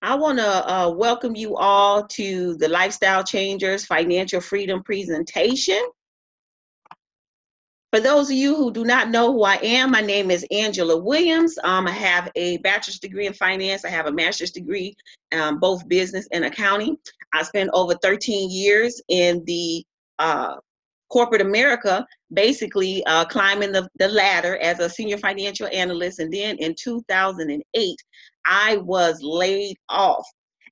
I want to welcome you all to the Lifestyle Changers Financial Freedom presentation. For those of you who do not know who I am, my name is Angela Williams. I have a bachelor's degree in finance. I have a master's degree, both business and accounting. I spent over 13 years in the corporate America, basically climbing the ladder as a senior financial analyst. And then in 2008, I was laid off.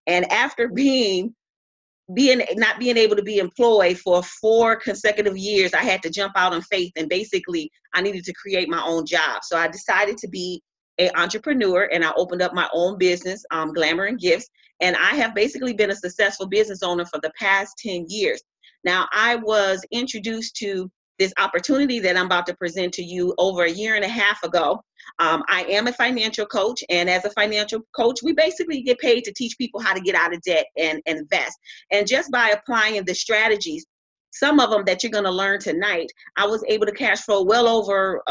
And after not being able to be employed for 4 consecutive years, I had to jump out on faith, and basically I needed to create my own job. So I decided to be an entrepreneur, and I opened up my own business, Glamour and Gifts, and I have basically been a successful business owner for the past 10 years. Now, I was introduced to this opportunity that I'm about to present to you over a year and a half ago. I am a financial coach, and as a financial coach, we basically get paid to teach people how to get out of debt and invest. And just by applying the strategies, some of them that you're going to learn tonight, I was able to cash flow well over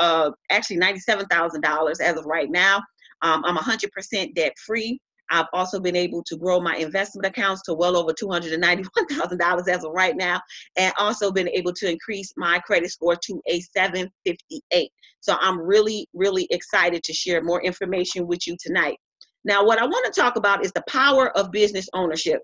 actually $97,000 as of right now. I'm 100% debt free. I've also been able to grow my investment accounts to well over $291,000 as of right now, and also been able to increase my credit score to a 758. So I'm really, really excited to share more information with you tonight. Now, what I want to talk about is the power of business ownership.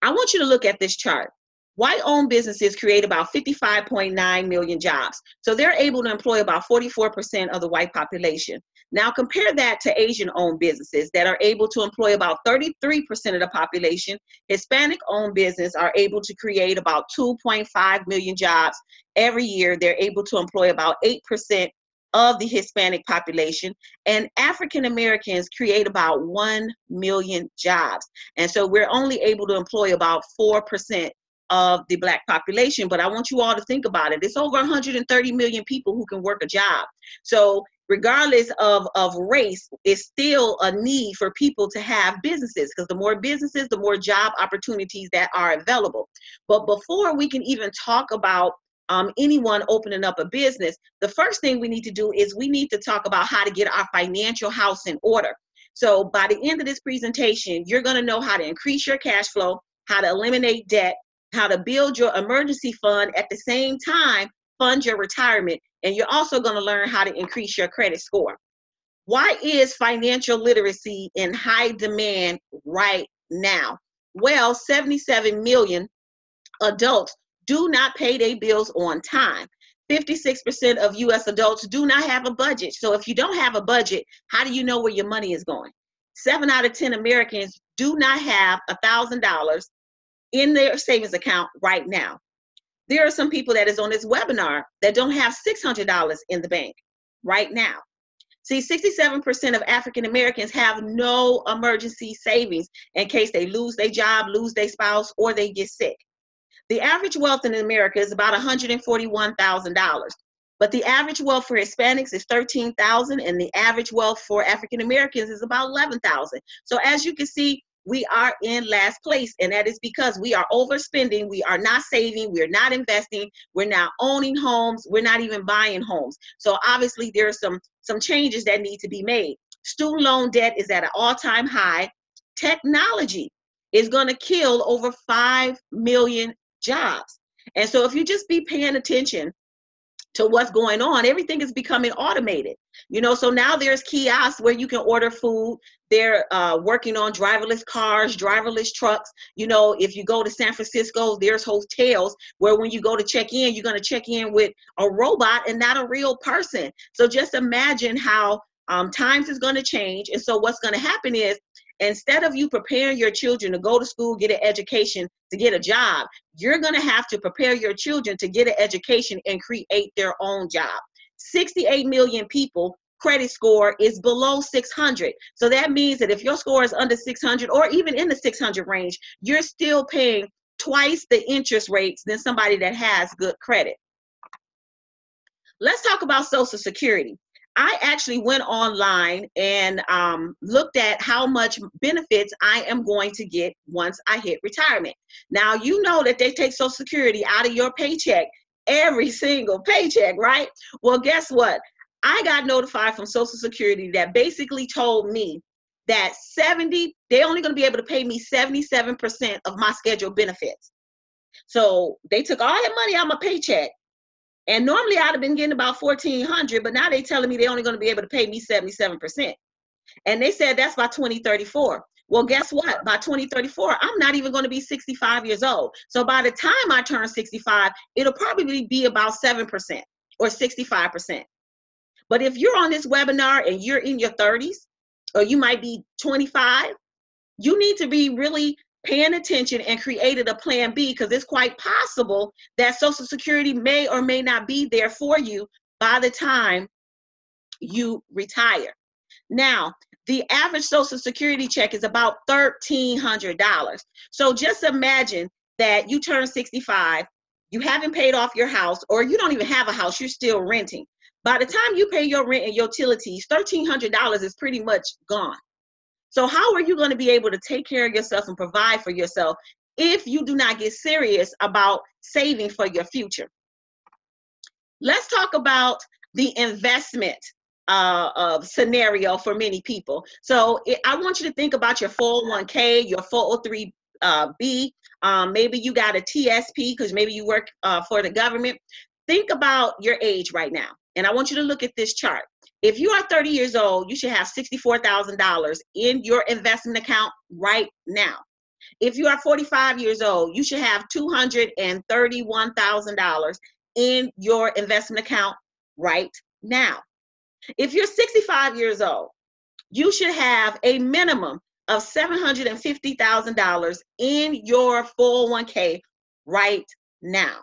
I want you to look at this chart. White-owned businesses create about 55.9 million jobs. So they're able to employ about 44% of the white population. Now compare that to Asian-owned businesses that are able to employ about 33% of the population. Hispanic-owned businesses are able to create about 2.5 million jobs every year. They're able to employ about 8% of the Hispanic population, and African Americans create about 1 million jobs. And so we're only able to employ about 4% of the Black population. But I want you all to think about it. It's over 130 million people who can work a job. So regardless of race, it's still a need for people to have businesses, because the more businesses, the more job opportunities that are available. But before we can even talk about anyone opening up a business, the first thing we need to do is we need to talk about how to get our financial house in order. So by the end of this presentation, you're going to know how to increase your cash flow, how to eliminate debt, how to build your emergency fund, at the same time fund your retirement, and you're also going to learn how to increase your credit score. Why is financial literacy in high demand right now? Well, 77 million adults do not pay their bills on time. 56% of US adults do not have a budget. So if you don't have a budget, how do you know where your money is going? 7 out of 10 Americans do not have $1,000 in their savings account right now. There are some people that is on this webinar that don't have $600 in the bank right now. See, 67% of African Americans have no emergency savings in case they lose their job, lose their spouse, or they get sick. The average wealth in America is about $141,000. But the average wealth for Hispanics is $13,000, and the average wealth for African Americans is about $11,000. So as you can see, we are in last place, and that is because we are overspending, we are not saving, we're not investing, we're not owning homes, we're not even buying homes. So obviously there are some changes that need to be made. Student loan debt is at an all-time high. Technology is going to kill over 5 million jobs. And so if you just be paying attention to what's going on, everything is becoming automated. So now there's kiosks where you can order food. They're working on driverless cars, driverless trucks. If you go to San Francisco, there's hotels where when you go to check in, you're going to check in with a robot and not a real person. So just imagine how times is going to change. And so what's going to happen is, instead of you preparing your children to go to school, get an education, to get a job, you're going to have to prepare your children to get an education and create their own job. 68 million people credit score is below 600. So that means that if your score is under 600 or even in the 600 range, you're still paying twice the interest rates than somebody that has good credit. Let's talk about Social Security. I actually went online and looked at how much benefits I am going to get once I hit retirement. Now, you know that they take Social Security out of your paycheck, every single paycheck, right? Well, guess what? I got notified from Social Security that basically told me that they're only going to be able to pay me 77% of my scheduled benefits. So they took all that money out of my paycheck. And normally I'd have been getting about $1,400, but now they're telling me they're only going to be able to pay me 77%. And they said that's by 2034. Well, guess what? By 2034, I'm not even going to be 65 years old. So by the time I turn 65, it'll probably be about 7% or 65%. But if you're on this webinar and you're in your 30s, or you might be 25, you need to be really paying attention and created a plan B, because it's quite possible that Social Security may or may not be there for you by the time you retire. Now, the average Social Security check is about $1,300. So just imagine that you turn 65, you haven't paid off your house, or you don't even have a house, you're still renting. By the time you pay your rent and utilities, $1,300 is pretty much gone. So how are you going to be able to take care of yourself and provide for yourself if you do not get serious about saving for your future? Let's talk about the investment scenario for many people. So I want you to think about your 401k, your 403b. Maybe you got a TSP because maybe you work for the government. Think about your age right now. And I want you to look at this chart. If you are 30 years old, you should have $64,000 in your investment account right now. If you are 45 years old, you should have $231,000 in your investment account right now. If you're 65 years old, you should have a minimum of $750,000 in your 401k right now.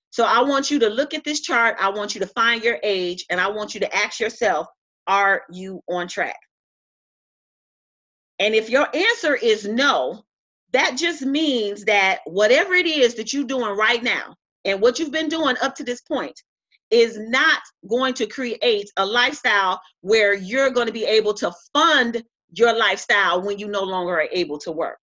So I want you to look at this chart. I want you to find your age, and I want you to ask yourself, are you on track? And if your answer is no, that just means that whatever it is that you're doing right now and what you've been doing up to this point is not going to create a lifestyle where you're going to be able to fund your lifestyle when you no longer are able to work.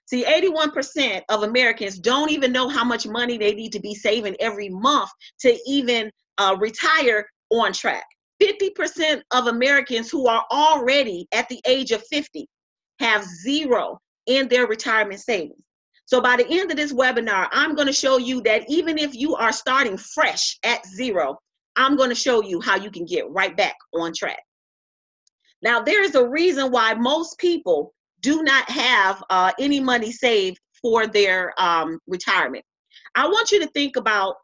See, 81% of Americans don't even know how much money they need to be saving every month to even retire on track. 50% of Americans who are already at the age of 50 have zero in their retirement savings. So by the end of this webinar, I'm going to show you that even if you are starting fresh at zero, I'm going to show you how you can get right back on track. Now, there is a reason why most people do not have any money saved for their retirement. I want you to think about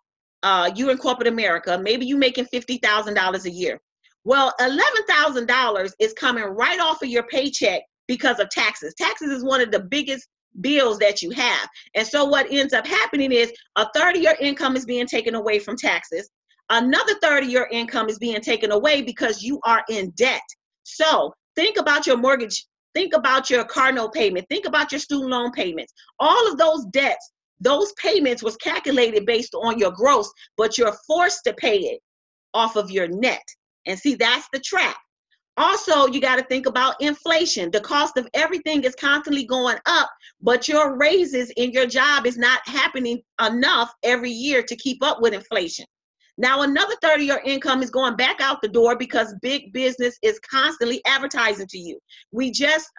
you in corporate America. Maybe you're making $50,000 a year. Well, $11,000 is coming right off of your paycheck because of taxes. Taxes is one of the biggest bills that you have. And so what ends up happening is a third of your income is being taken away from taxes. Another third of your income is being taken away because you are in debt. So think about your mortgage, think about your car note payment, think about your student loan payments. All of those debts, those payments was calculated based on your gross, but you're forced to pay it off of your net. And see, that's the trap. Also, you got to think about inflation. The cost of everything is constantly going up, but your raises in your job is not happening enough every year to keep up with inflation. Now, another third of your income is going back out the door because big business is constantly advertising to you. We just,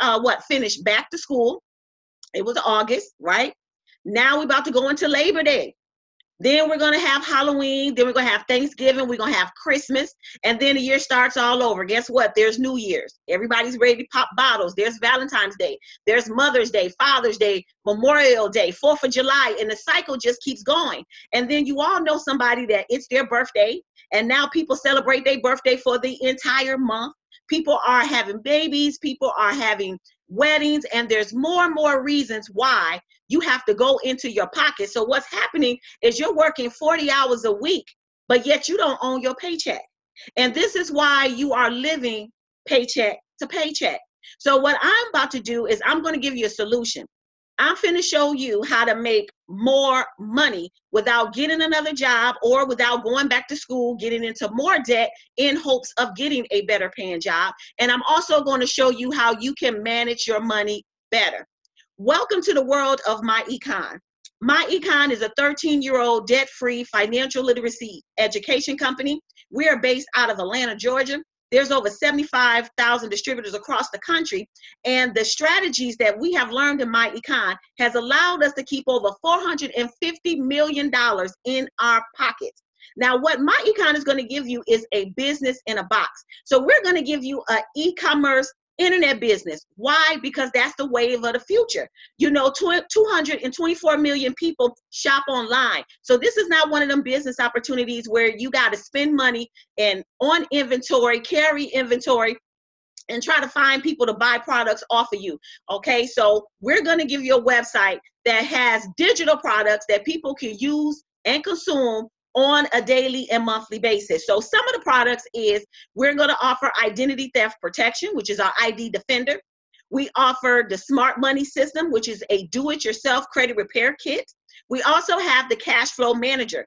finished back to school. It was August, right? Now we're about to go into Labor Day. Then we're going to have Halloween. Then we're going to have Thanksgiving. We're going to have Christmas. And then the year starts all over. Guess what? There's New Year's. Everybody's ready to pop bottles. There's Valentine's Day. There's Mother's Day, Father's Day, Memorial Day, 4th of July. And the cycle just keeps going. And then you all know somebody that it's their birthday. And now people celebrate their birthday for the entire month. People are having babies. People are having weddings. And there's more and more reasons why you have to go into your pocket. So what's happening is you're working 40 hours a week, but yet you don't own your paycheck. And this is why you are living paycheck to paycheck. So what I'm about to do is I'm going to give you a solution. I'm finna show you how to make more money without getting another job or without going back to school, getting into more debt in hopes of getting a better paying job. And I'm also going to show you how you can manage your money better. Welcome to the world of My Econ. My Econ is a 13-year-old debt-free financial literacy education company. We are based out of Atlanta, Georgia. There's over 75,000 distributors across the country. And the strategies that we have learned in My Econ has allowed us to keep over $450 million in our pockets. Now, what My Econ is going to give you is a business in a box. So we're going to give you an e-commerce internet business. Why? Because that's the wave of the future. You know, 224 million people shop online. So this is not one of them business opportunities where you got to spend money and on inventory, carry inventory, and try to find people to buy products off of you. Okay, so we're going to give you a website that has digital products that people can use and consume on a daily and monthly basis. So some of the products is we're going to offer identity theft protection, which is our ID Defender. We offer the Smart Money System, which is a do-it-yourself credit repair kit. We also have the Cash Flow Manager.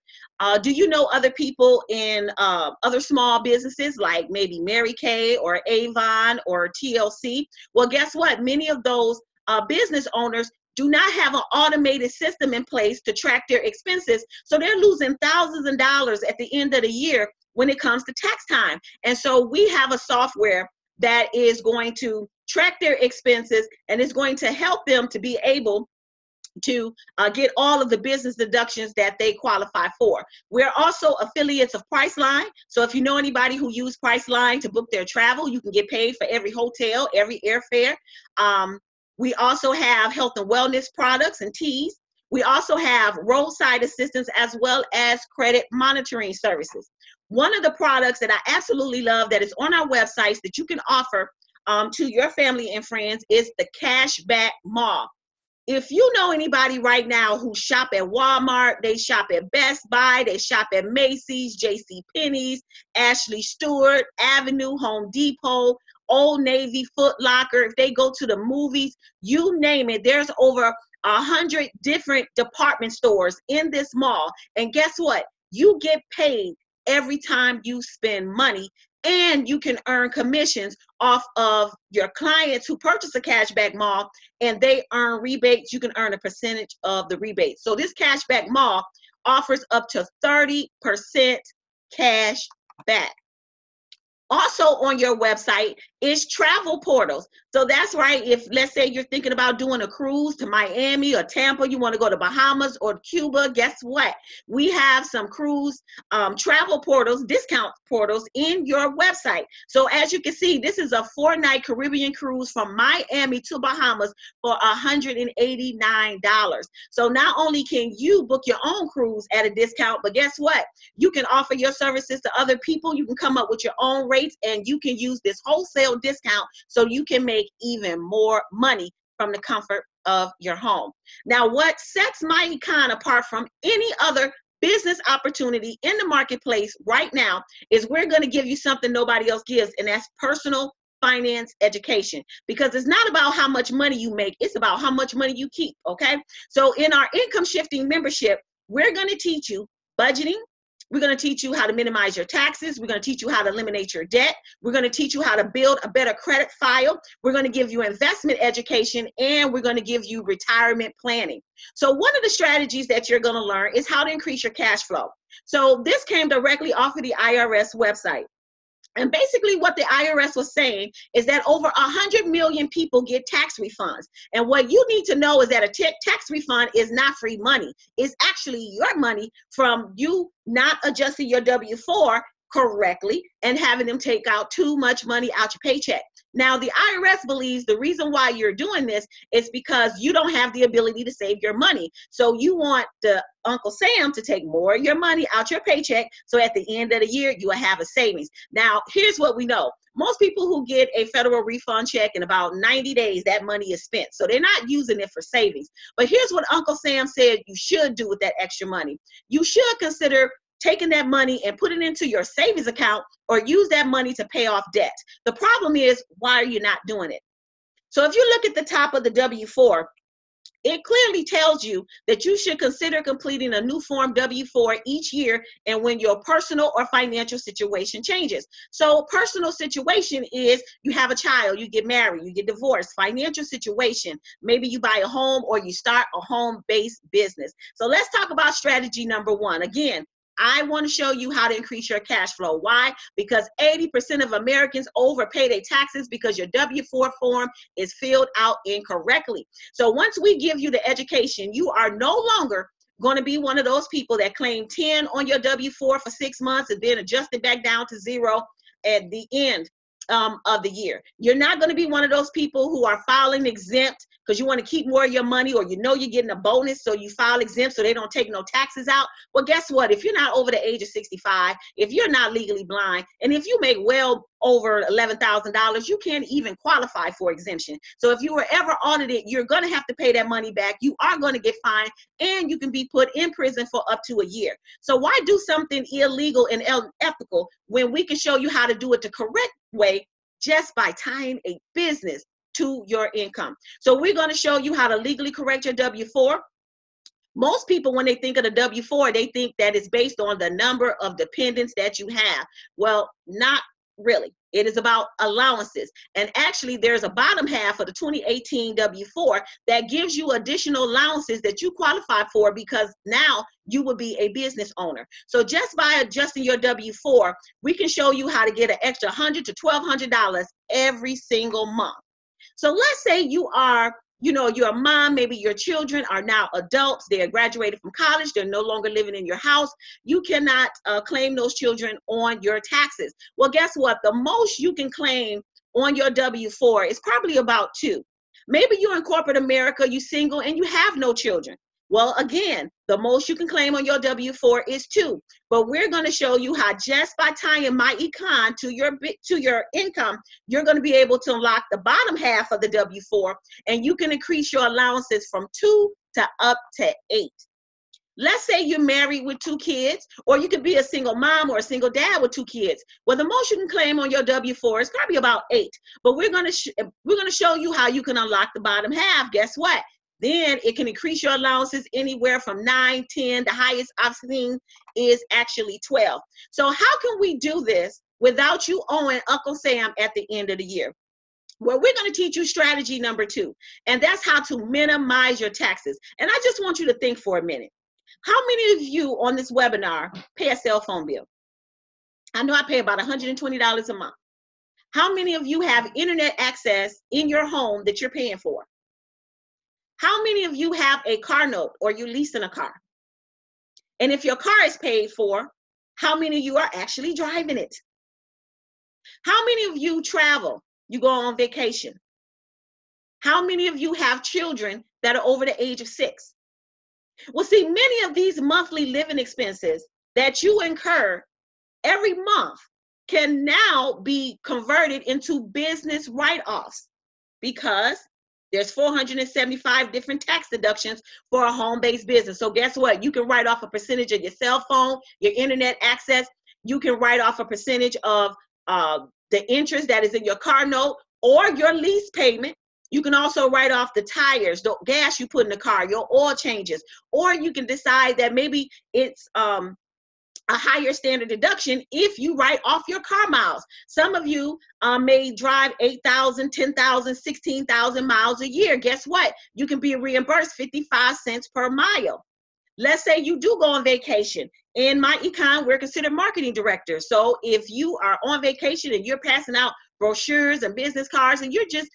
Do you know other people in other small businesses like maybe Mary Kay or Avon or TLC? Well, guess what? Many of those business owners do not have an automated system in place to track their expenses. So they're losing thousands of dollars at the end of the year when it comes to tax time. And so we have a software that is going to track their expenses and is going to help them to be able to get all of the business deductions that they qualify for. We're also affiliates of Priceline. So if you know anybody who use Priceline to book their travel, you can get paid for every hotel, every airfare. We also have health and wellness products and teas. We also have roadside assistance as well as credit monitoring services. One of the products that I absolutely love that is on our websites that you can offer to your family and friends is the Cashback Mall. If you know anybody right now who shop at Walmart, they shop at Best Buy, they shop at Macy's, JCPenney's, Ashley Stewart, Avenue, Home Depot, Old Navy, Foot Locker, if they go to the movies, you name it, there's over 100 different department stores in this mall. And guess what? You get paid every time you spend money, and you can earn commissions off of your clients who purchase a Cashback Mall, and they earn rebates. You can earn a percentage of the rebate. So this Cashback Mall offers up to 30% cash back. Also on your website is travel portals. So that's right. If let's say you're thinking about doing a cruise to Miami or Tampa, you want to go to Bahamas or Cuba, guess what? We have some cruise travel portals, discount portals in your website. So as you can see, this is a 4-night Caribbean cruise from Miami to Bahamas for $189. So not only can you book your own cruise at a discount, but guess what? You can offer your services to other people. You can come up with your own rates, and you can use this wholesale discount so you can make even more money from the comfort of your home. Now, what sets My Econ apart from any other business opportunity in the marketplace right now is we're going to give you something nobody else gives, and that's personal finance education. Because it's not about how much money you make, it's about how much money you keep, okay? So in our income shifting membership, we're going to teach you budgeting. We're going to teach you how to minimize your taxes. We're going to teach you how to eliminate your debt. We're going to teach you how to build a better credit file. We're going to give you investment education, and we're going to give you retirement planning. So one of the strategies that you're going to learn is how to increase your cash flow. So this came directly off of the IRS website. And basically what the IRS was saying is that over 100 million people get tax refunds. And what you need to know is that a tax refund is not free money. It's actually your money from you not adjusting your W-4 correctly and having them take out too much money out your paycheck. Now, the IRS believes the reason why you're doing this is because you don't have the ability to save your money. So you want the Uncle Sam to take more of your money out your paycheck, so at the end of the year, you will have a savings. Now, here's what we know. Most people who get a federal refund check in about 90 days, that money is spent. So they're not using it for savings. But here's what Uncle Sam said you should do with that extra money. You should consider taking that money and put it into your savings account, or use that money to pay off debt. The problem is, why are you not doing it? So if you look at the top of the W-4, it clearly tells you that you should consider completing a new form W-4 each year, and when your personal or financial situation changes. So personal situation is you have a child, you get married, you get divorced. Financial situation, maybe you buy a home or you start a home-based business. So let's talk about strategy number one. Again, I want to show you how to increase your cash flow. Why? Because 80% of Americans overpay their taxes because your W-4 form is filled out incorrectly. So once we give you the education, you are no longer going to be one of those people that claim 10 on your W-4 for 6 months and then adjust it back down to 0 at the end of the year. You're not going to be one of those people who are filing exempt because you want to keep more of your money, or you know you're getting a bonus, so you file exempt so they don't take no taxes out. Well, guess what? If you're not over the age of 65, if you're not legally blind, and if you make well over $11,000, you can't even qualify for exemption. So if you were ever audited, you're going to have to pay that money back. You are going to get fined, and you can be put in prison for up to a year. So why do something illegal and unethical when we can show you how to do it the correct way just by tying a business to your income? So we're going to show you how to legally correct your W-4. Most people, when they think of the W-4, they think that it's based on the number of dependents that you have. Well, not really. It is about allowances. And actually, there's a bottom half of the 2018 W-4 that gives you additional allowances that you qualify for, because now you will be a business owner. So just by adjusting your W-4, we can show you how to get an extra $100 to $1,200 every single month. So let's say you are, you're a mom, maybe your children are now adults, they are graduated from college, they're no longer living in your house. You cannot claim those children on your taxes. Well, guess what? The most you can claim on your W-4 is probably about 2. Maybe you're in corporate America, you're single, and you have no children. Well, again, the most you can claim on your W-4 is 2. But we're going to show you how just by tying my econ to your income, you're going to be able to unlock the bottom half of the W-4, and you can increase your allowances from 2 to up to 8. Let's say you're married with 2 kids, or you could be a single mom or a single dad with 2 kids. Well, the most you can claim on your W-4 is probably about 8. But we're going to show you how you can unlock the bottom half. Guess what? Then it can increase your allowances anywhere from 9, 10. The highest I've seen is actually 12. So how can we do this without you owing Uncle Sam at the end of the year? Well, we're going to teach you strategy number 2, and that's how to minimize your taxes. And I just want you to think for a minute. How many of you on this webinar pay a cell phone bill? I know I pay about $120 a month. How many of you have internet access in your home that you're paying for? How many of you have a car note or you leasing a car? And if your car is paid for, how many of you are actually driving it? How many of you travel? You go on vacation. How many of you have children that are over the age of 6? Well, see, many of these monthly living expenses that you incur every month can now be converted into business write-offs, because there's 475 different tax deductions for a home-based business. So guess what? You can write off a percentage of your cell phone, your internet access. You can write off a percentage of the interest that is in your car note or your lease payment. You can also write off the tires, the gas you put in the car, your oil changes, or you can decide that maybe it's a higher standard deduction if you write off your car miles. Some of you may drive 8,000, 10,000, 16,000 miles a year. Guess what? You can be reimbursed 55 cents per mile. Let's say you do go on vacation. In my econ, we're considered marketing directors. So if you are on vacation and you're passing out brochures and business cards, and you're just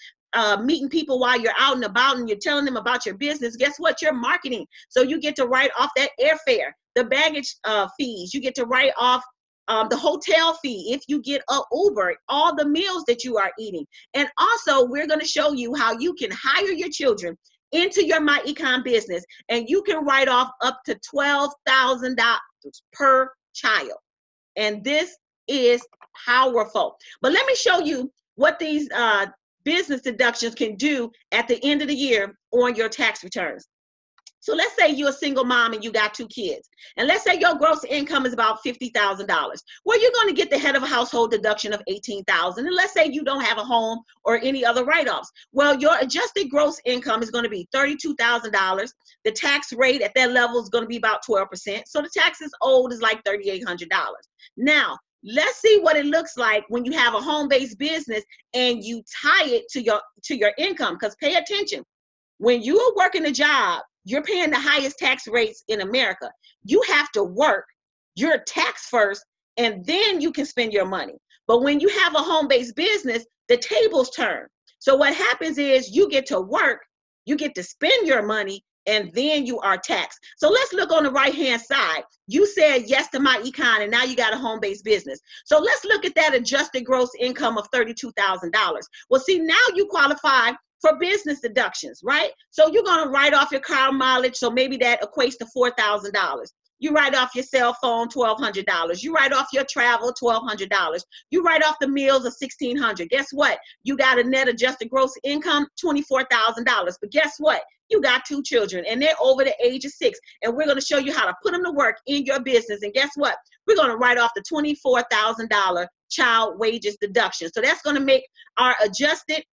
meeting people while you're out and about and you're telling them about your business, guess what? You're marketing. So you get to write off that airfare, the baggage fees. You get to write off the hotel fee if you get an Uber, all the meals that you are eating. And also, we're going to show you how you can hire your children into your My Econ business, and you can write off up to $12,000 per child. And this is powerful. But let me show you what these business deductions can do at the end of the year on your tax returns. So let's say you're a single mom and you got 2 kids. And let's say your gross income is about $50,000. Well, you're going to get the head of a household deduction of $18,000. And let's say you don't have a home or any other write-offs. Well, your adjusted gross income is going to be $32,000. The tax rate at that level is going to be about 12%. So the taxes owed is like $3,800. Now, let's see what it looks like when you have a home-based business and you tie it to your income. Because pay attention, when you are working a job, you're paying the highest tax rates in America. You have to work You're taxed first, and then you can spend your money. But when you have a home-based business, the tables turn. So what happens is you get to work, you get to spend your money, and then you are taxed. So let's look on the right-hand side. You said yes to my econ, and now you got a home-based business. So let's look at that adjusted gross income of $32,000. Well, see, now you qualify for business deductions, right? So you're going to write off your car mileage. So maybe that equates to $4,000. You write off your cell phone, $1,200. You write off your travel, $1,200. You write off the meals of $1,600. Guess what? You got a net adjusted gross income, $24,000. But guess what? You got 2 children, and they're over the age of 6. And we're going to show you how to put them to work in your business. And guess what? We're going to write off the $24,000 child wages deduction. So that's going to make our adjusted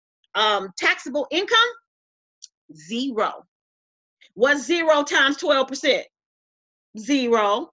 taxable income 0. What's 0 times 12%? 0.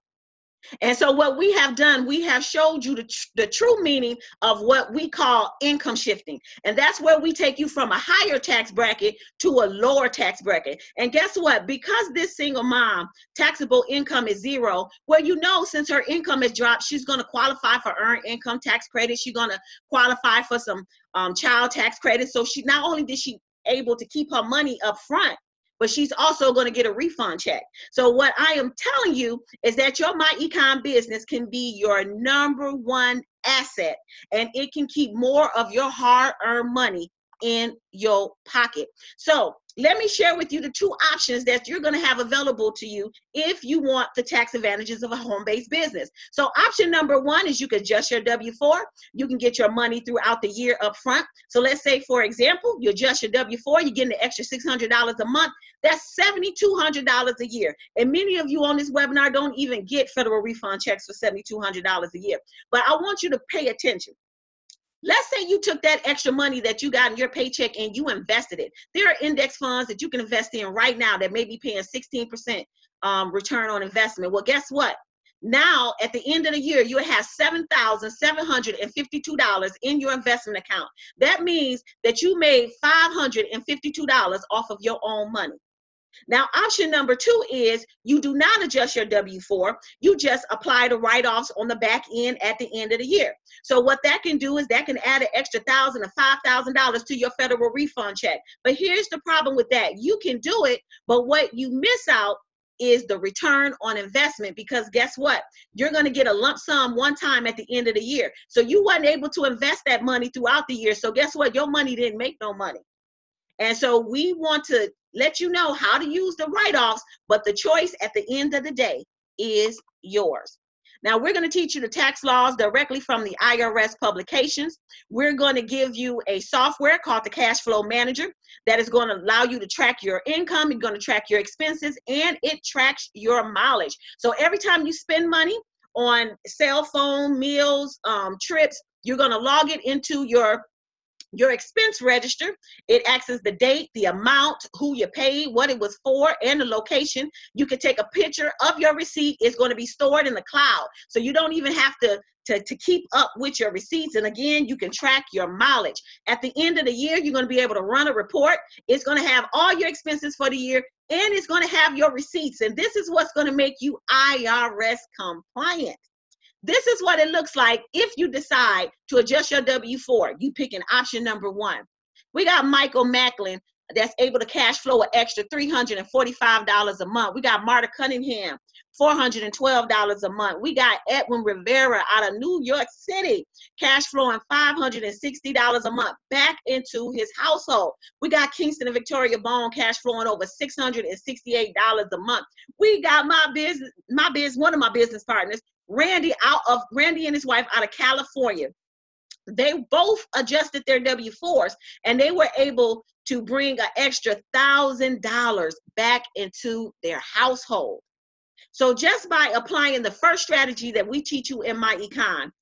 And so what we have done, we have showed you the true meaning of what we call income shifting. And that's where we take you from a higher tax bracket to a lower tax bracket. And guess what? Because this single mom taxable income is 0, well, you know, since her income has dropped, she's going to qualify for earned income tax credit. She's going to qualify for some child tax credit. So she not only did she able to keep her money up front, but she's also going to get a refund check. So what I am telling you is that your My Econ business can be your #1 asset, and it can keep more of your hard-earned money in your pocket. So let me share with you the 2 options that you're going to have available to you if you want the tax advantages of a home-based business. So option #1 is you can adjust your W-4. You can get your money throughout the year up front. So let's say, for example, you adjust your W-4, you're getting an extra $600 a month. That's $7,200 a year. And many of you on this webinar don't even get federal refund checks for $7,200 a year. But I want you to pay attention. Let's say you took that extra money that you got in your paycheck and you invested it. There are index funds that you can invest in right now that may be paying 16% return on investment. Well, guess what? Now, at the end of the year, you have $7,752 in your investment account. That means that you made $552 off of your own money. Now, option #2 is you do not adjust your W-4. You just apply the write-offs on the back end at the end of the year. So what that can do is that can add an extra $1,000 to $5,000 to your federal refund check. But here's the problem with that. You can do it, but what you miss out is the return on investment, because guess what? You're going to get a lump sum one time at the end of the year. So you weren't able to invest that money throughout the year. So guess what? Your money didn't make no money. And so we want to let you know how to use the write-offs, but the choice at the end of the day is yours. Now, we're going to teach you the tax laws directly from the IRS publications. We're going to give you a software called the Cash Flow Manager that is going to allow you to track your income. It's going to track your expenses, and it tracks your mileage. So every time you spend money on cell phone, meals, trips, you're going to log it into your expense register. It acts as the date, the amount, who you paid, what it was for, and the location. You can take a picture of your receipt. It's going to be stored in the cloud. So you don't even have to keep up with your receipts. And again, you can track your mileage. At the end of the year, you're going to be able to run a report. It's going to have all your expenses for the year, and it's going to have your receipts. And this is what's going to make you IRS compliant. This is what it looks like if you decide to adjust your W-4. You pick an option #1. We got Michael Macklin that's able to cash flow an extra $345 a month. We got Marta Cunningham, $412 a month. We got Edwin Rivera out of New York City, cash flowing $560 a month back into his household. We got Kingston and Victoria Bone cash flowing over $668 a month. We got one of my business partners, Randy and his wife out of California. They both adjusted their W-4s, and they were able to bring an extra $1,000 back into their household. So just by applying the first strategy that we teach you in My Econ,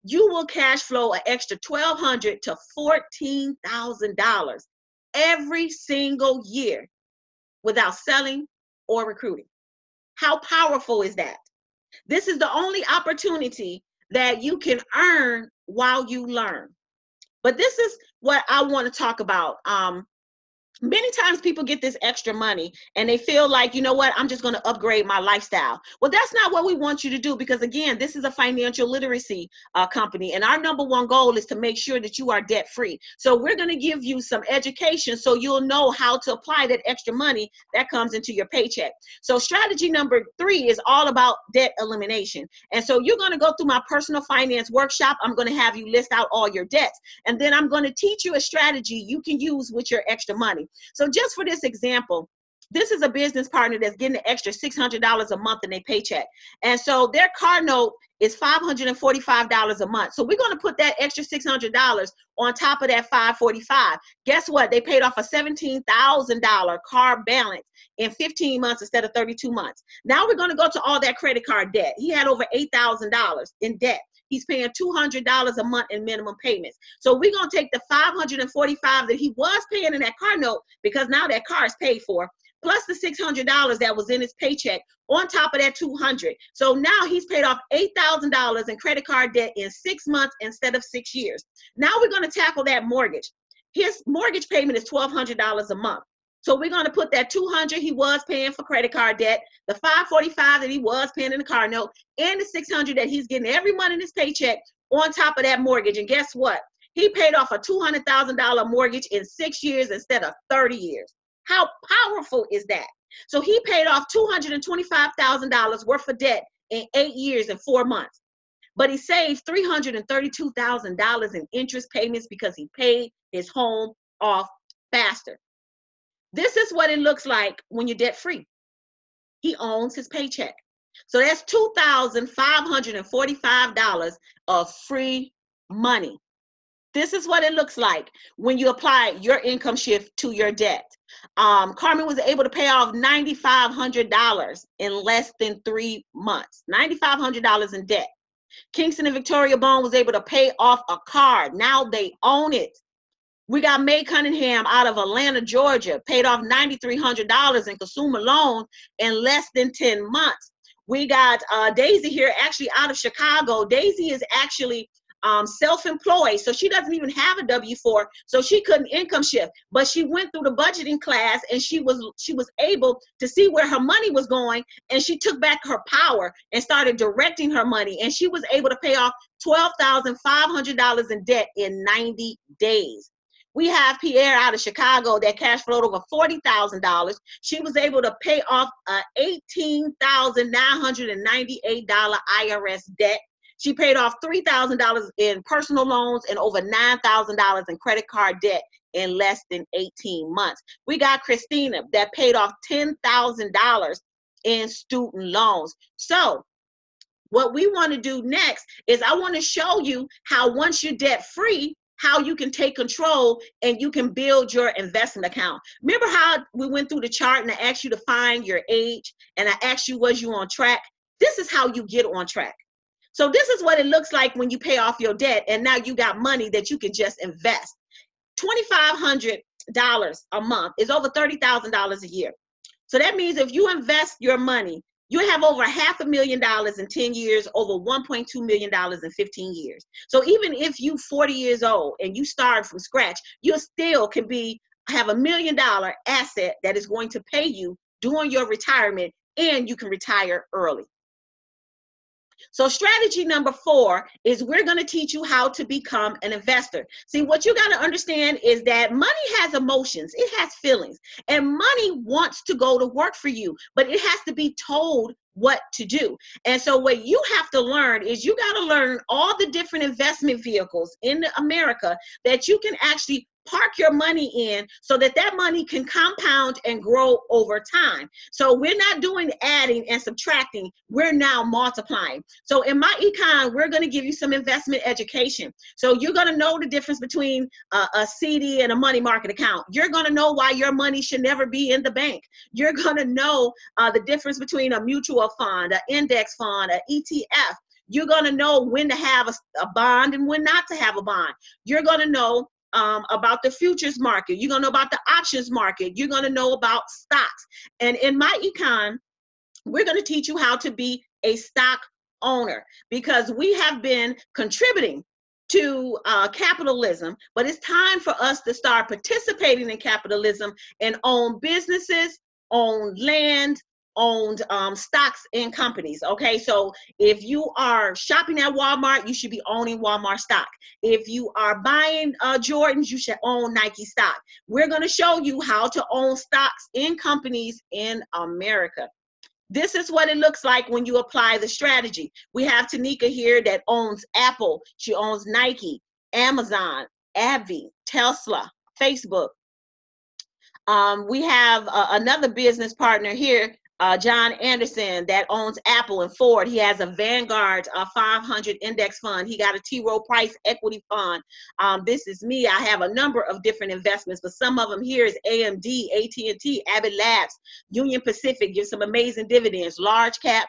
you will cash flow an extra $1,200 to $14,000 every single year without selling or recruiting. How powerful is that? This is the only opportunity that you can earn while you learn. But this is what I want to talk about. Many times people get this extra money and they feel like, you know what, I'm just going to upgrade my lifestyle. Well, that's not what we want you to do, because again, this is a financial literacy company, and our number one goal is to make sure that you are debt free. So we're going to give you some education so you'll know how to apply that extra money that comes into your paycheck. So strategy number 3 is all about debt elimination. And so you're going to go through my personal finance workshop. I'm going to have you list out all your debts, and then I'm going to teach you a strategy you can use with your extra money. So just for this example, this is a business partner that's getting an extra $600 a month in their paycheck. And so their car note is $545 a month. So we're going to put that extra $600 on top of that $545. Guess what? They paid off a $17,000 car balance in 15 months instead of 32 months. Now we're going to go to all that credit card debt. He had over $8,000 in debt. He's paying $200 a month in minimum payments. So we're going to take the $545 that he was paying in that car note, because now that car is paid for, plus the $600 that was in his paycheck on top of that $200. So now he's paid off $8,000 in credit card debt in 6 months instead of 6 years. Now we're going to tackle that mortgage. His mortgage payment is $1,200 a month. So we're going to put that $200 he was paying for credit card debt, the $545 that he was paying in the car note, and the $600 that he's getting every month in his paycheck on top of that mortgage. And guess what? He paid off a $200,000 mortgage in 6 years instead of 30 years. How powerful is that? So he paid off $225,000 worth of debt in 8 years and 4 months. But he saved $332,000 in interest payments because he paid his home off faster. This is what it looks like when you're debt free. He owns his paycheck. So that's $2,545 of free money. This is what it looks like when you apply your income shift to your debt. Carmen was able to pay off $9,500 in less than 3 months. $9,500 in debt. Kingston and Victoria Bone was able to pay off a car. Now they own it. We got May Cunningham out of Atlanta, Georgia, paid off $9,300 in consumer loans in less than 10 months. We got Daisy here, actually out of Chicago. Daisy is actually self-employed, so she doesn't even have a W-4, so she couldn't income shift. But she went through the budgeting class, and she was able to see where her money was going, and she took back her power and started directing her money, and she was able to pay off $12,500 in debt in 90 days. We have Pierre out of Chicago that cash flowed over $40,000. She was able to pay off a $18,998 IRS debt. She paid off $3,000 in personal loans and over $9,000 in credit card debt in less than 18 months. We got Christina that paid off $10,000 in student loans. So what we want to do next is I want to show you how once you're debt free, how you can take control and you can build your investment account. Remember how we went through the chart and I asked you to find your age and I asked you, was you on track? This is how you get on track. So this is what it looks like when you pay off your debt and now you got money that you can just invest. $2,500 a month is over $30,000 a year. So that means if you invest your money, you have over $500,000 in 10 years, over $1.2 million in 15 years. So even if you 40 years old and you start from scratch, you still can have $1 million asset that is going to pay you during your retirement, and you can retire early. So strategy number 4 is we're going to teach you how to become an investor. See, what you got to understand is that money has emotions. It has feelings, and money wants to go to work for you, but it has to be told what to do. And so what you have to learn is you got to learn all the different investment vehicles in America that you can actually park your money in so that that money can compound and grow over time. So we're not doing adding and subtracting. We're now multiplying. So in my econ, we're going to give you some investment education. So you're going to know the difference between a CD and a money market account. You're going to know why your money should never be in the bank. You're going to know the difference between a mutual fund, an index fund, an ETF. You're going to know when to have a bond and when not to have a bond. You're going to know about the futures market. You're going to know about the options market. You're going to know about stocks. And in my econ, we're going to teach you how to be a stock owner, because we have been contributing to capitalism, but it's time for us to start participating in capitalism and own businesses, own land, owned stocks in companies. Okay, so if you are shopping at Walmart, you should be owning Walmart stock. If you are buying Jordans, you should own Nike stock. We're going to show you how to own stocks in companies in America. This is what it looks like when you apply the strategy. We have Tanika here that owns Apple. She owns Nike, Amazon, AbbVie, Tesla, Facebook. We have another business partner here, John Anderson, that owns Apple and Ford. He has a Vanguard 500 index fund. He got a T. Rowe Price equity fund. This is me. I have a number of different investments, but some of them here is AMD, AT&T, Abbott Labs, Union Pacific, gives some amazing dividends, large cap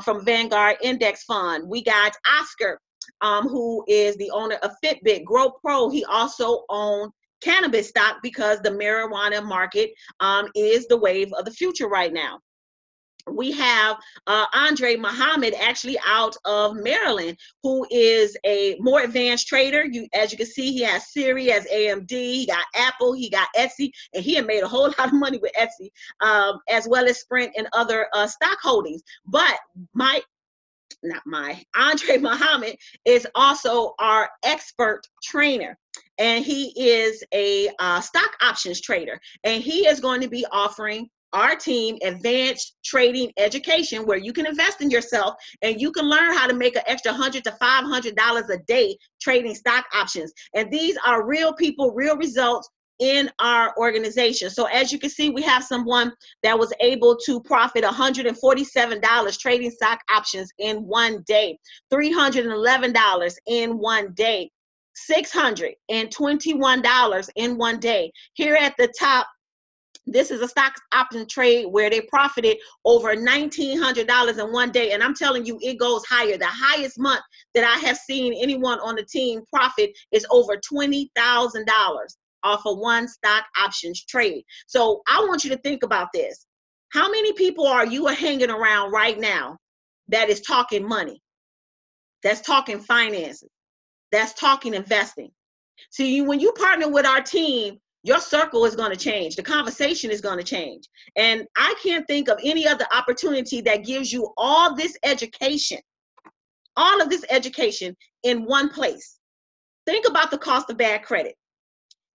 from Vanguard Index Fund. We got Oscar, who is the owner of Fitbit, Grow Pro. He also owns cannabis stock because the marijuana market is the wave of the future right now. We have Andre Muhammad, actually out of Maryland, who is a more advanced trader. As you can see, he has Siri, he has AMD, he got Apple, he got Etsy, and he had made a whole lot of money with Etsy, as well as Sprint and other stock holdings. But Andre Muhammad is also our expert trainer, and he is a stock options trader, and he is going to be offering our team advanced trading education where you can invest in yourself and you can learn how to make an extra $100 to $500 a day trading stock options. And these are real people, real results in our organization. So as you can see, we have someone that was able to profit $147 trading stock options in one day, $311 in one day, $621 in one day. Here at the top, this is a stock option trade where they profited over $1,900 in one day. And I'm telling you, it goes higher. The highest month that I have seen anyone on the team profit is over $20,000 off of one stock options trade. So I want you to think about this. How many people are you hanging around right now that is talking money, that's talking finances, that's talking investing? See, when you partner with our team, your circle is going to change. The conversation is going to change. And I can't think of any other opportunity that gives you all this education, all of this education in one place. Think about the cost of bad credit.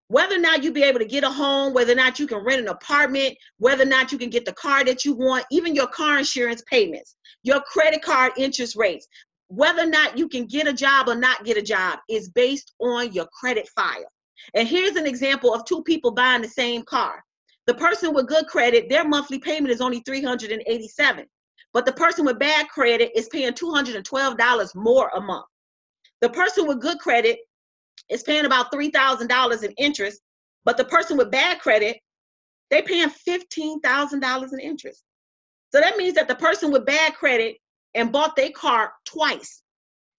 Whether or not you be able to get a home, whether or not you can rent an apartment, whether or not you can get the car that you want, even your car insurance payments, your credit card interest rates, whether or not you can get a job or not get a job is based on your credit file. And here's an example of two people buying the same car. The person with good credit, their monthly payment is only $387. But the person with bad credit is paying $212 more a month. The person with good credit is paying about $3,000 in interest, but the person with bad credit, they're paying $15,000 in interest. So that means that the person with bad credit and bought their car twice.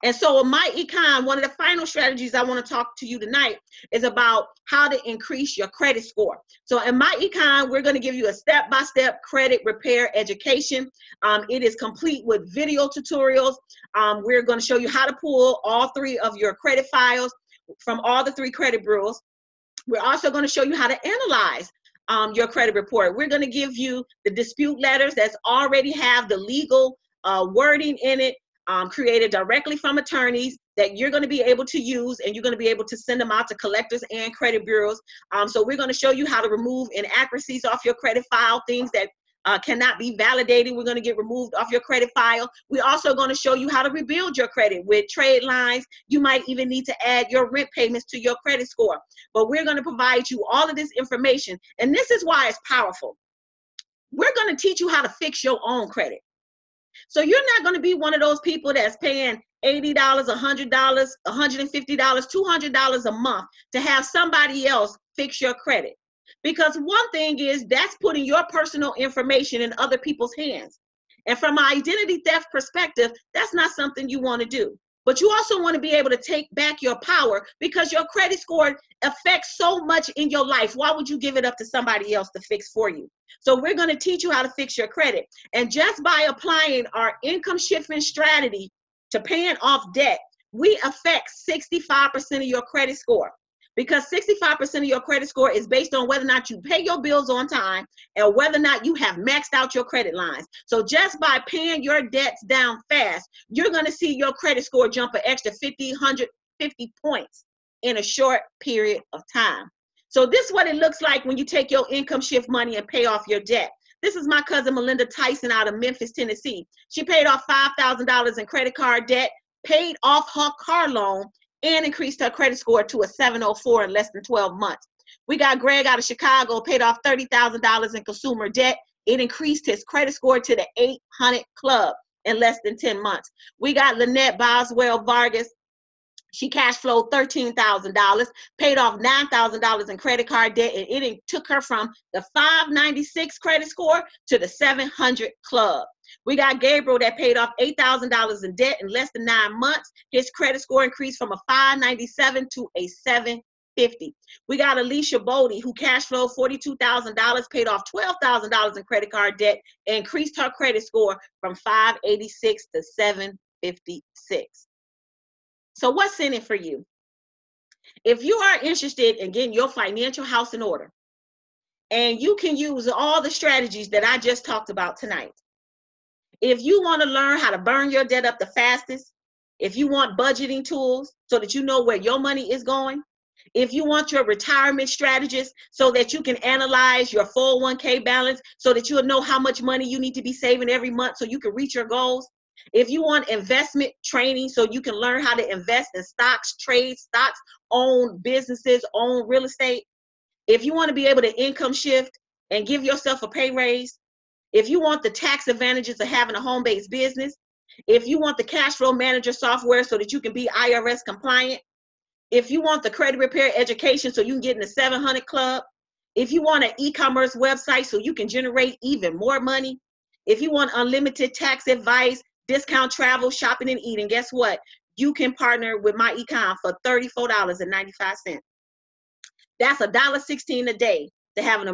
And so in my econ, one of the final strategies I want to talk to you tonight is about how to increase your credit score. So in my econ, we're going to give you a step-by-step credit repair education. It is complete with video tutorials. We're going to show you how to pull all three of your credit files from all the three credit bureaus. We're also going to show you how to analyze your credit report. We're going to give you the dispute letters that already have the legal wording in it, created directly from attorneys that you're going to be able to use, and you're going to be able to send them out to collectors and credit bureaus. So we're going to show you how to remove inaccuracies off your credit file, things that cannot be validated. We're going to get removed off your credit file. We're also going to show you how to rebuild your credit with trade lines. You might even need to add your rent payments to your credit score. But we're going to provide you all of this information. And this is why it's powerful. We're going to teach you how to fix your own credit. So you're not going to be one of those people that's paying $80, $100, $150, $200 a month to have somebody else fix your credit. Because one thing is that's putting your personal information in other people's hands. And from an identity theft perspective, that's not something you want to do. But you also want to be able to take back your power because your credit score affects so much in your life. Why would you give it up to somebody else to fix for you? So we're going to teach you how to fix your credit. And just by applying our income shifting strategy to paying off debt, we affect 65% of your credit score, because 65% of your credit score is based on whether or not you pay your bills on time and whether or not you have maxed out your credit lines. So just by paying your debts down fast, you're going to see your credit score jump an extra 50, 150 points in a short period of time. So this is what it looks like when you take your income shift money and pay off your debt. This is my cousin Melinda Tyson out of Memphis, Tennessee. She paid off $5,000 in credit card debt, paid off her car loan, and increased her credit score to a 704 in less than 12 months. We got Greg out of Chicago, paid off $30,000 in consumer debt. It increased his credit score to the 800 club in less than 10 months. We got Lynette Boswell Vargas. She cash flowed $13,000, paid off $9,000 in credit card debt, and it took her from the 596 credit score to the 700 club. We got Gabriel that paid off $8,000 in debt in less than 9 months. His credit score increased from a 597 to a 750. We got Alicia Bodie, who cash flowed $42,000, paid off $12,000 in credit card debt, and increased her credit score from 586 to 756. So what's in it for you? If you are interested in getting your financial house in order, and you can use all the strategies that I just talked about tonight, if you want to learn how to burn your debt up the fastest, if you want budgeting tools so that you know where your money is going, if you want your retirement strategist so that you can analyze your 401k balance so that you'll know how much money you need to be saving every month so you can reach your goals, if you want investment training so you can learn how to invest in stocks, trade stocks, own businesses, own real estate, if you want to be able to income shift and give yourself a pay raise, if you want the tax advantages of having a home-based business, if you want the cash flow manager software so that you can be IRS compliant, if you want the credit repair education so you can get in the 700 club, if you want an e-commerce website so you can generate even more money, if you want unlimited tax advice, discount travel, shopping, and eating, guess what? You can partner with my econ for $34.95. That's $1.16 a day to have an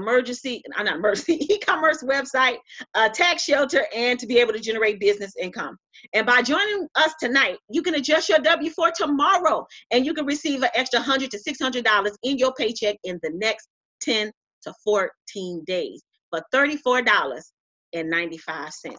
e-commerce website, a tax shelter, and to be able to generate business income. And by joining us tonight, you can adjust your W-4 tomorrow, and you can receive an extra $100 to $600 in your paycheck in the next 10 to 14 days for $34.95.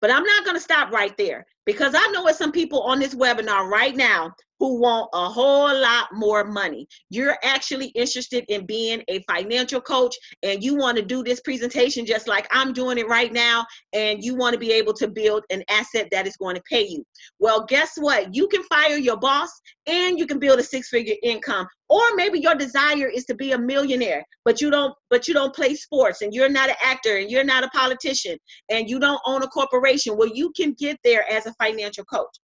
But I'm not going to stop right there, because I know there's some people on this webinar right now who want a whole lot more money. You're actually interested in being a financial coach, and you want to do this presentation just like I'm doing it right now, and you want to be able to build an asset that is going to pay you. Well, guess what? You can fire your boss and you can build a six-figure income. Or maybe your desire is to be a millionaire, but you don't play sports, and you're not an actor, and you're not a politician, and you don't own a corporation. Well, you can get there as a financial coach.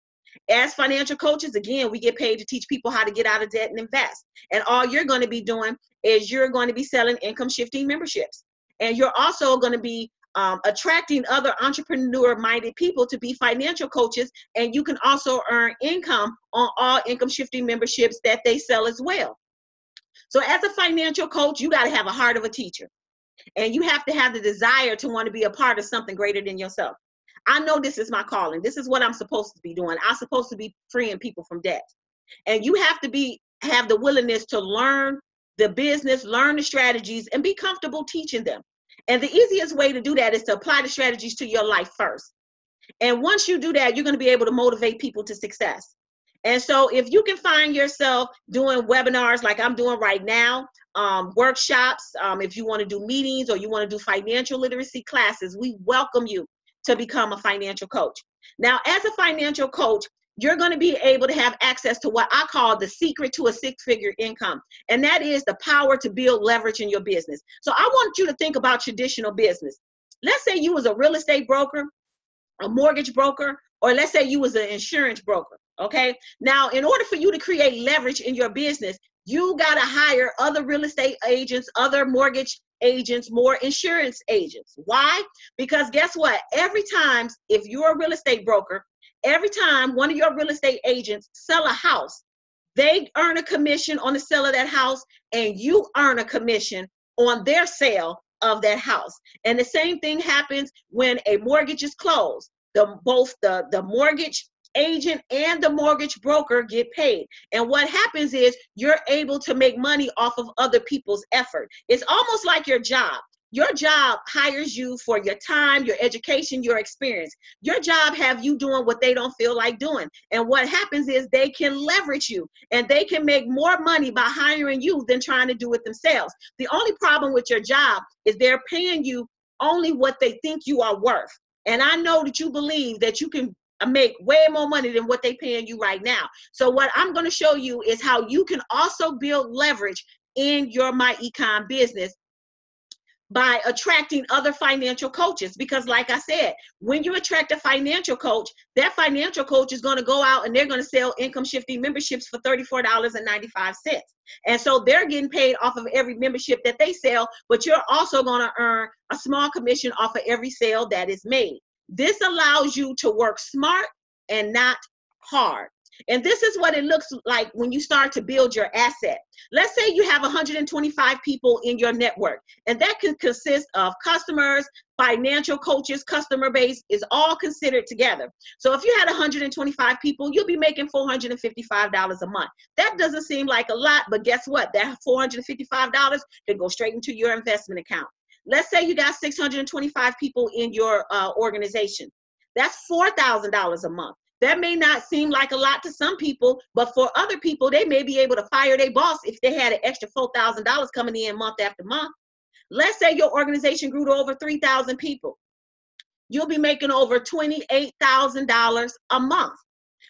As financial coaches, again, we get paid to teach people how to get out of debt and invest. And all you're going to be doing is you're going to be selling income shifting memberships. And you're also going to be attracting other entrepreneur-minded people to be financial coaches. And you can also earn income on all income shifting memberships that they sell as well. So as a financial coach, you got to have a heart of a teacher. And you have to have the desire to want to be a part of something greater than yourself. I know this is my calling. This is what I'm supposed to be doing. I'm supposed to be freeing people from debt. And you have to have the willingness to learn the business, learn the strategies, and be comfortable teaching them. And the easiest way to do that is to apply the strategies to your life first. And once you do that, you're going to be able to motivate people to success. And so if you can find yourself doing webinars like I'm doing right now, workshops, if you want to do meetings or you want to do financial literacy classes, we welcome you to become a financial coach. Now, as a financial coach, you're going to be able to have access to what I call the secret to a six-figure income. And that is the power to build leverage in your business. So I want you to think about traditional business. Let's say you was a real estate broker, a mortgage broker, or let's say you was an insurance broker, okay? Now, in order for you to create leverage in your business, you got to hire other real estate agents, other mortgage agents, more insurance agents. Why? Because guess what? Every time, if you're a real estate broker, every time one of your real estate agents sell a house, they earn a commission on the sale of that house, and you earn a commission on their sale of that house. And the same thing happens when a mortgage is closed. Both the mortgage agent and the mortgage broker get paid. And what happens is you're able to make money off of other people's effort. It's almost like your job. Your job hires you for your time, your education, your experience. Your job have you doing what they don't feel like doing. And what happens is they can leverage you and they can make more money by hiring you than trying to do it themselves. The only problem with your job is they're paying you only what they think you are worth. And I know that you believe that you can make way more money than what they're paying you right now. So what I'm going to show you is how you can also build leverage in your My Econ business by attracting other financial coaches. Because like I said, when you attract a financial coach, that financial coach is going to go out and they're going to sell income shifting memberships for $34.95. And so they're getting paid off of every membership that they sell, but you're also going to earn a small commission off of every sale that is made. This allows you to work smart and not hard. And this is what it looks like when you start to build your asset. Let's say you have 125 people in your network, and that can consist of customers, financial coaches, customer base is all considered together. So if you had 125 people, you'll be making $455 a month. That doesn't seem like a lot, but guess what? That $455 can go straight into your investment account. Let's say you got 625 people in your organization. That's $4,000 a month. That may not seem like a lot to some people, but for other people, they may be able to fire their boss if they had an extra $4,000 coming in month after month. Let's say your organization grew to over 3,000 people. You'll be making over $28,000 a month.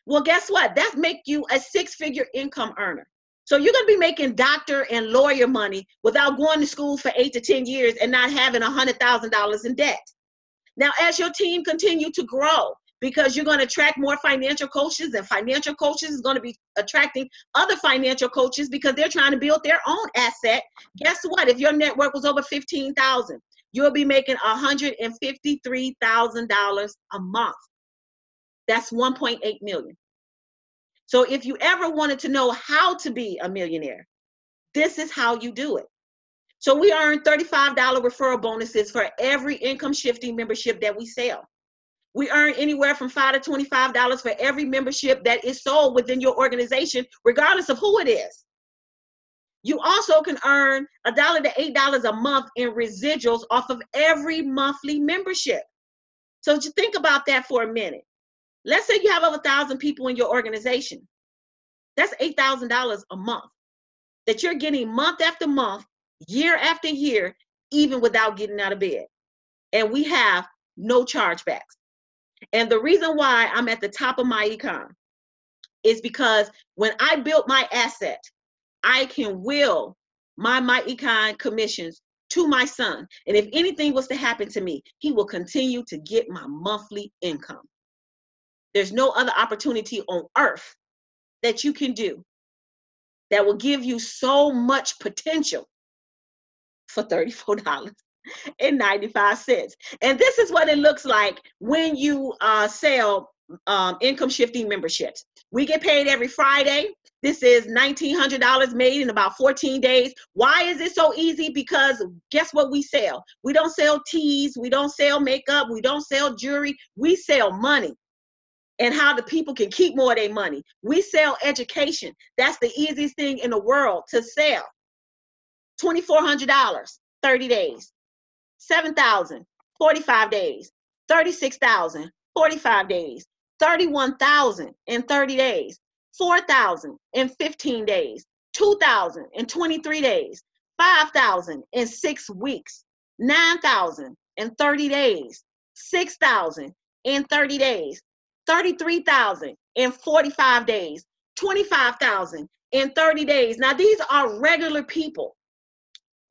Well, guess what? That makes you a six-figure income earner. So you're going to be making doctor and lawyer money without going to school for 8 to 10 years and not having $100,000 in debt. Now, as your team continue to grow, because you're going to attract more financial coaches, and financial coaches is going to be attracting other financial coaches because they're trying to build their own asset. Guess what? If your network was over 15,000, you'll be making $153,000 a month. That's 1.8 million. So if you ever wanted to know how to be a millionaire, this is how you do it. So we earn $35 referral bonuses for every income shifting membership that we sell. We earn anywhere from $5 to $25 for every membership that is sold within your organization, regardless of who it is. You also can earn $1 to $8 a month in residuals off of every monthly membership. So just think about that for a minute. Let's say you have over 1,000 people in your organization. That's $8,000 a month that you're getting month after month, year after year, even without getting out of bed. And we have no chargebacks. And the reason why I'm at the top of my econ is because when I built my asset, I can will my econ commissions to my son. And if anything was to happen to me, he will continue to get my monthly income. There's no other opportunity on earth that you can do that will give you so much potential for $34.95. And this is what it looks like when you sell income shifting memberships. We get paid every Friday. This is $1,900 made in about 14 days. Why is it so easy? Because guess what we sell? We don't sell teas. We don't sell makeup. We don't sell jewelry. We sell money and how the people can keep more of their money. We sell education. That's the easiest thing in the world to sell. $2,400, 30 days. 7,000, 45 days. 36,000, 45 days. 31,000 in 30 days. 4,000 in 15 days. 2,000 in 23 days. 5,000 in 6 weeks. 9,000 in 30 days. 6,000 in 30 days. 33,000 in 45 days. 25,000 in 30 days. Now, these are regular people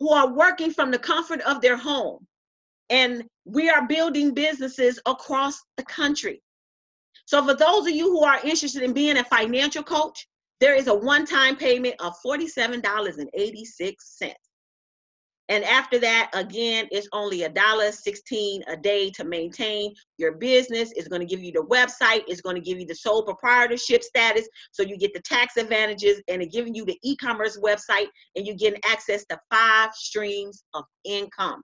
who are working from the comfort of their home. And we are building businesses across the country. So for those of you who are interested in being a financial coach, there is a one-time payment of $47.86. And after that, again, it's only $1.16 a day to maintain your business. It's going to give you the website. It's going to give you the sole proprietorship status. So you get the tax advantages, and it's giving you the e-commerce website, and you're getting access to 5 streams of income.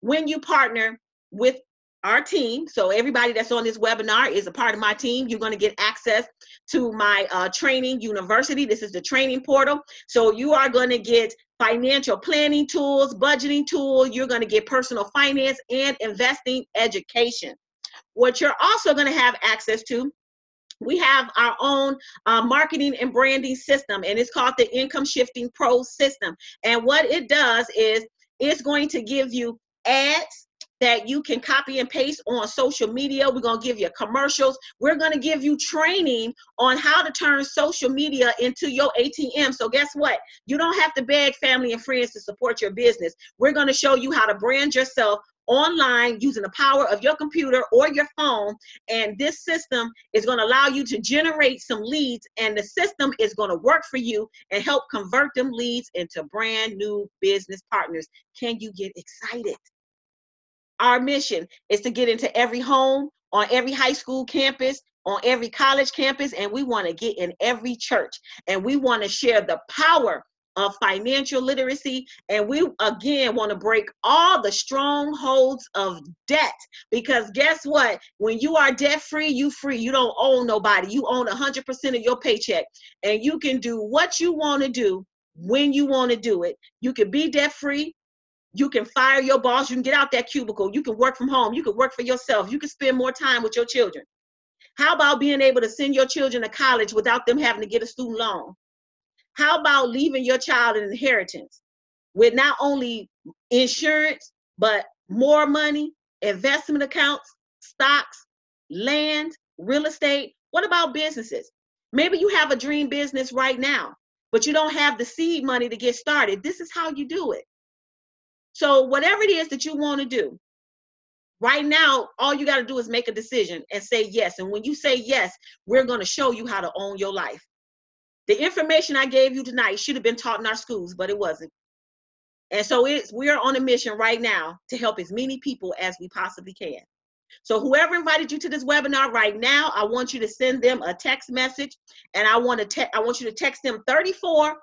When you partner with our team. So everybody that's on this webinar is a part of my team. You're going to get access to my training university. This is the training portal. So you are going to get financial planning tools, budgeting tool. You're going to get personal finance and investing education. What you're also going to have access to, we have our own marketing and branding system, and it's called the Income Shifting Pro system. And what it does is it's going to give you ads that you can copy and paste on social media. We're going to give you commercials. We're going to give you training on how to turn social media into your ATM. So guess what? You don't have to beg family and friends to support your business. We're going to show you how to brand yourself online using the power of your computer or your phone. And this system is going to allow you to generate some leads, and the system is going to work for you and help convert them leads into brand new business partners. Can you get excited? Our mission is to get into every home, on every high school campus, on every college campus, and we want to get in every church. And we want to share the power of financial literacy. And we, again, want to break all the strongholds of debt. Because guess what? When you are debt-free, you free. You don't owe nobody. You own 100% of your paycheck. And you can do what you want to do when you want to do it. You can be debt-free. You can fire your boss. You can get out that cubicle. You can work from home. You can work for yourself. You can spend more time with your children. How about being able to send your children to college without them having to get a student loan? How about leaving your child an inheritance with not only insurance, but more money, investment accounts, stocks, land, real estate? What about businesses? Maybe you have a dream business right now, but you don't have the seed money to get started. This is how you do it. So whatever it is that you want to do, right now, all you got to do is make a decision and say yes. And when you say yes, we're going to show you how to own your life. The information I gave you tonight should have been taught in our schools, but it wasn't. And so we are on a mission right now to help as many people as we possibly can. So whoever invited you to this webinar right now, I want you to send them a text message, and I want you to text them 34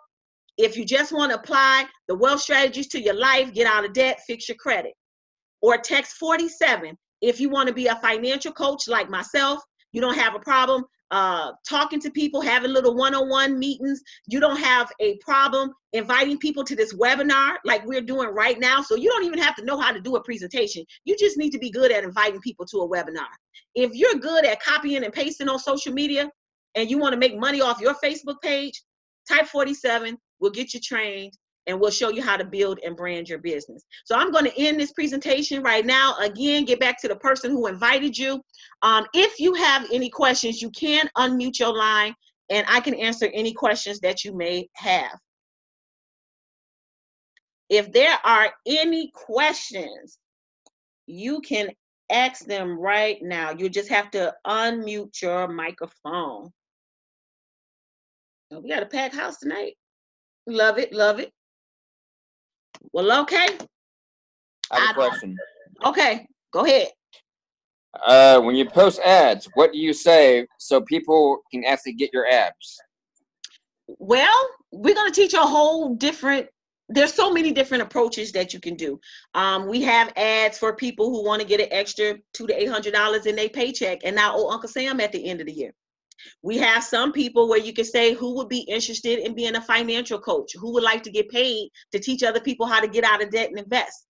if you just want to apply the wealth strategies to your life, get out of debt, fix your credit. Or text 47 if you want to be a financial coach like myself. You don't have a problem talking to people, having little one-on-one meetings. You don't have a problem inviting people to this webinar like we're doing right now. So you don't even have to know how to do a presentation. You just need to be good at inviting people to a webinar. If you're good at copying and pasting on social media and you want to make money off your Facebook page, type 47. We'll get you trained, and we'll show you how to build and brand your business. So I'm going to end this presentation right now. Again, get back to the person who invited you. If you have any questions, you can unmute your line, and I can answer any questions that you may have. If there are any questions, you can ask them right now. You just have to unmute your microphone. Oh, we got a packed house tonight. Love it, love it. Well, okay. I have a question. Okay, go ahead. When you post ads, what do you say so people can actually get your ads? Well, we're going to teach a whole different, there's so many different approaches that you can do. We have ads for people who want to get an extra $200 to $800 in their paycheck and not owe Uncle Sam at the end of the year. We have some people where you can say who would be interested in being a financial coach, who would like to get paid to teach other people how to get out of debt and invest.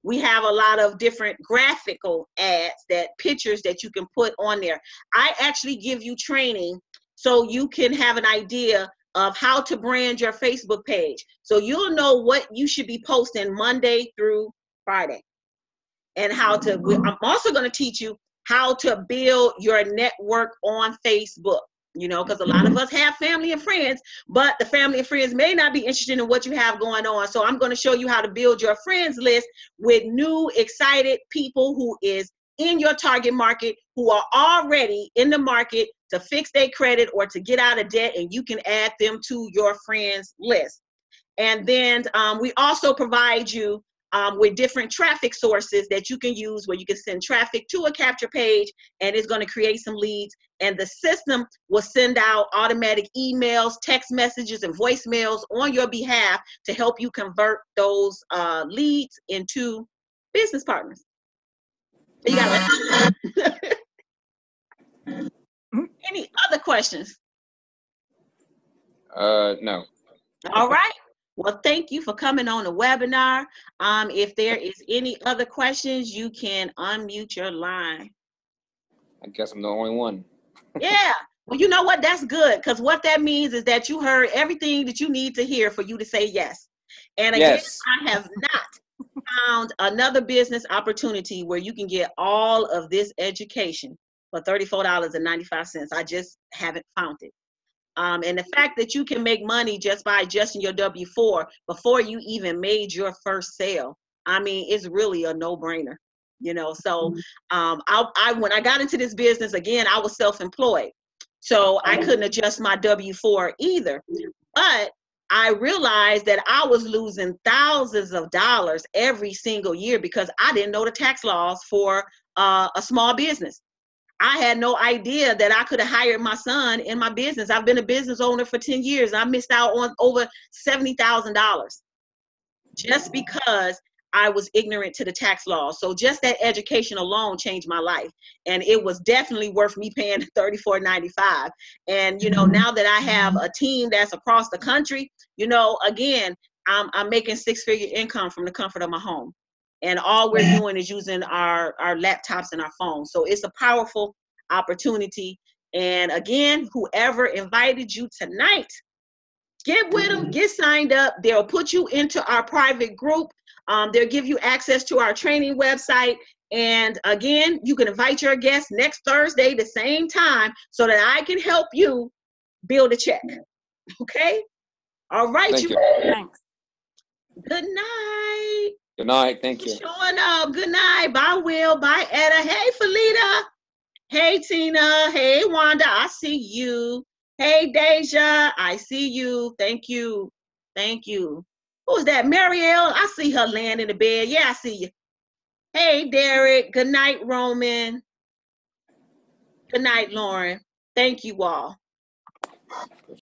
We have a lot of different graphical ads, pictures that you can put on there. I actually give you training so you can have an idea of how to brand your Facebook page. So you'll know what you should be posting Monday through Friday. And I'm also going to teach you how to build your network on Facebook, because a lot of us have family and friends, but the family and friends may not be interested in what you have going on. So I'm going to show you how to build your friends list with new, excited people who is in your target market, who are already in the market to fix their credit or to get out of debt, and you can add them to your friends list. And then we also provide you with different traffic sources that you can use, where you can send traffic to a capture page, and it's going to create some leads. And the system will send out automatic emails, text messages, and voicemails on your behalf to help you convert those leads into business partners. You got any other questions? No. All right. Well, thank you for coming on the webinar. If there is any other questions, you can unmute your line. I guess I'm the only one. Yeah. Well, you know what? That's good, because what that means is that you heard everything that you need to hear for you to say yes. And again, Yes. I have not found another business opportunity where you can get all of this education for $34.95. I just haven't found it. And the fact that you can make money just by adjusting your W-4 before you even made your first sale, I mean, it's really a no-brainer, you know. So when I got into this business, again, I was self-employed, so I couldn't adjust my W-4 either. But I realized that I was losing thousands of dollars every single year because I didn't know the tax laws for a small business. I had no idea that I could have hired my son in my business. I've been a business owner for 10 years. I missed out on over $70,000 just because I was ignorant to the tax laws. So just that education alone changed my life. And it was definitely worth me paying $34.95. And, you know, now that I have a team that's across the country, you know, again, I'm making six-figure income from the comfort of my home. And all we're doing is using our laptops and our phones. So it's a powerful opportunity. And again, whoever invited you tonight, get with them, get signed up. They'll put you into our private group. They'll give you access to our training website. And again, you can invite your guests next Thursday, the same time, so that I can help you build a check. Okay? All right. Thank you. Thanks. Good night. Good night. Thank you. Showing up. Good night. Bye, Will. Bye, Etta. Hey, Felita. Hey, Tina. Hey, Wanda. I see you. Hey, Deja. I see you. Thank you. Thank you. Who's that? Marielle. I see her laying in the bed. Yeah, I see you. Hey, Derek. Good night, Roman. Good night, Lauren. Thank you all.